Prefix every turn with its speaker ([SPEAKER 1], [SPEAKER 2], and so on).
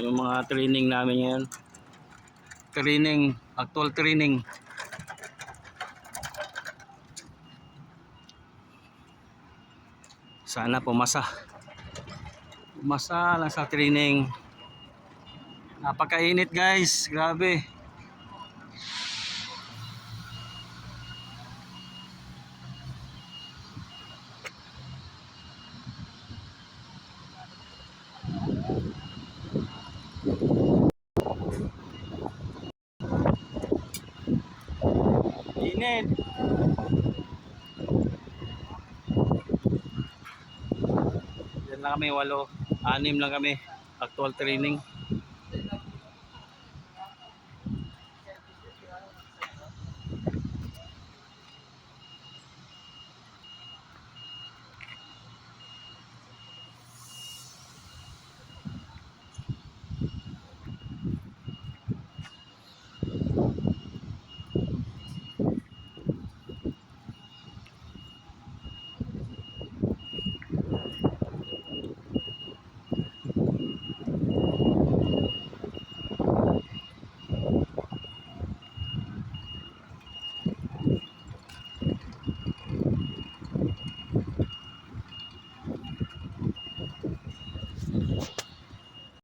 [SPEAKER 1] yung mga training namin ngayon. Training, actual training. Sana pumasa. Pumasa lang sa training. Napakainit guys, grabe. Init. Yan lang kami, 8, 6 lang kami. Actual training.